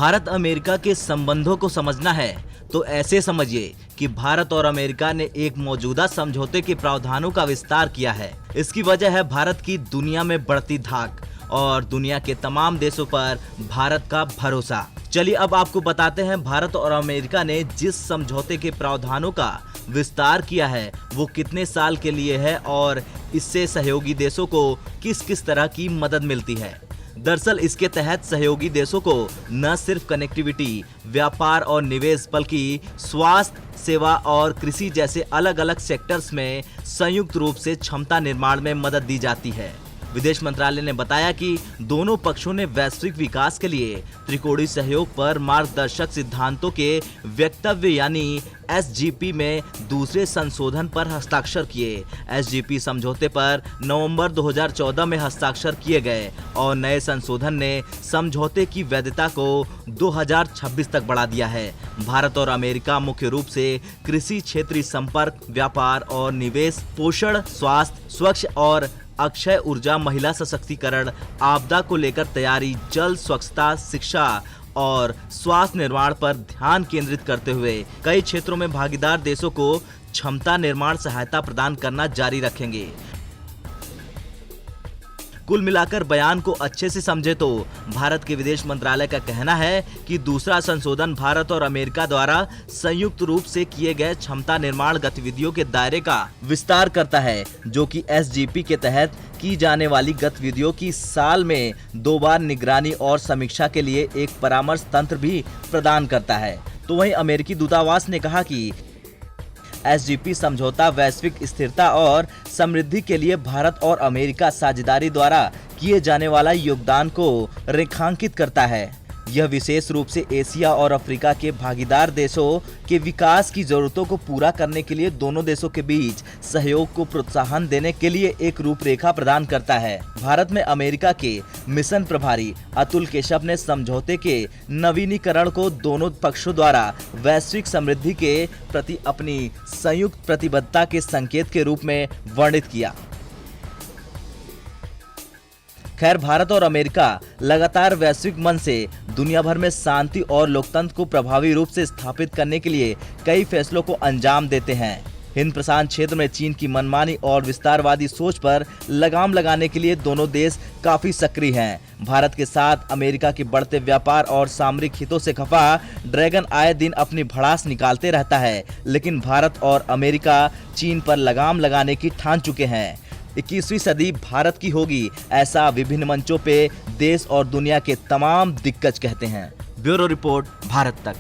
Bharat America के संबंधों को समझना है तो ऐसे समझिए कि भारत और अमेरिका ने एक मौजूदा समझौते के प्रावधानों का विस्तार किया है। इसकी वजह है भारत की दुनिया में बढ़ती धाक और दुनिया के तमाम देशों पर भारत का भरोसा। चलिए अब आपको बताते हैं भारत और अमेरिका ने जिस समझौते के प्रावधानों का विस्तार किया है वो कितने साल के लिए है और इससे सहयोगी देशों को किस किस तरह की मदद मिलती है। दरअसल इसके तहत सहयोगी देशों को न सिर्फ कनेक्टिविटी, व्यापार और निवेश बल्कि स्वास्थ्य, सेवा और कृषि जैसे अलग अलग सेक्टर्स में संयुक्त रूप से क्षमता निर्माण में मदद दी जाती है। विदेश मंत्रालय ने बताया कि दोनों पक्षों ने वैश्विक विकास के लिए त्रिकोणीय सहयोग पर मार्गदर्शक सिद्धांतों के वक्तव्य यानी SGP में दूसरे संशोधन पर हस्ताक्षर किए। SGP समझौते पर नवंबर 2014 में हस्ताक्षर किए गए और नए संशोधन ने समझौते की वैधता को 2026 तक बढ़ा दिया है। भारत और अमेरिका मुख्य रूप से कृषि, क्षेत्रीय संपर्क, व्यापार और निवेश, पोषण, स्वास्थ्य, स्वच्छ और अक्षय ऊर्जा, महिला सशक्तिकरण, आपदा को लेकर तैयारी, जल, स्वच्छता, शिक्षा और स्वास्थ्य निर्माण पर ध्यान केंद्रित करते हुए कई क्षेत्रों में भागीदार देशों को क्षमता निर्माण सहायता प्रदान करना जारी रखेंगे। कुल मिलाकर बयान को अच्छे से समझे तो भारत के विदेश मंत्रालय का कहना है कि दूसरा संशोधन भारत और अमेरिका द्वारा संयुक्त रूप से किए गए क्षमता निर्माण गतिविधियों के दायरे का विस्तार करता है, जो कि SGP के तहत की जाने वाली गतिविधियों की साल में 2 बार निगरानी और समीक्षा के लिए एक परामर्श तंत्र भी प्रदान करता है। तो वहीं अमेरिकी दूतावास ने कहा कि SGP समझौता वैश्विक स्थिरता और समृद्धि के लिए भारत और अमेरिका साझेदारी द्वारा किए जाने वाला योगदान को रेखांकित करता है। यह विशेष रूप से एशिया और अफ्रीका के भागीदार देशों के विकास की जरूरतों को पूरा करने के लिए दोनों देशों के बीच सहयोग को प्रोत्साहन देने के लिए एक रूपरेखा प्रदान करता है। भारत में अमेरिका के मिशन प्रभारी अतुल केशव ने समझौते के नवीनीकरण को दोनों पक्षों द्वारा वैश्विक समृद्धि के प्रति अपनी संयुक्त प्रतिबद्धता के संकेत के रूप में वर्णित किया। खैर, भारत और अमेरिका लगातार वैश्विक मंच से दुनिया भर में शांति और लोकतंत्र को प्रभावी रूप से स्थापित करने के लिए कई फैसलों को अंजाम देते हैं। हिंद प्रशांत क्षेत्र में चीन की मनमानी और विस्तारवादी सोच पर लगाम लगाने के लिए दोनों देश काफी सक्रिय हैं। भारत के साथ अमेरिका के बढ़ते व्यापार और सामरिक हितों से खफा ड्रैगन आए दिन अपनी भड़ास निकालते रहता है, लेकिन भारत और अमेरिका चीन पर लगाम लगाने की ठान चुके हैं। 21वीं सदी भारत की होगी, ऐसा विभिन्न मंचों पे देश और दुनिया के तमाम दिग्गज कहते हैं। ब्यूरो रिपोर्ट, भारत तक।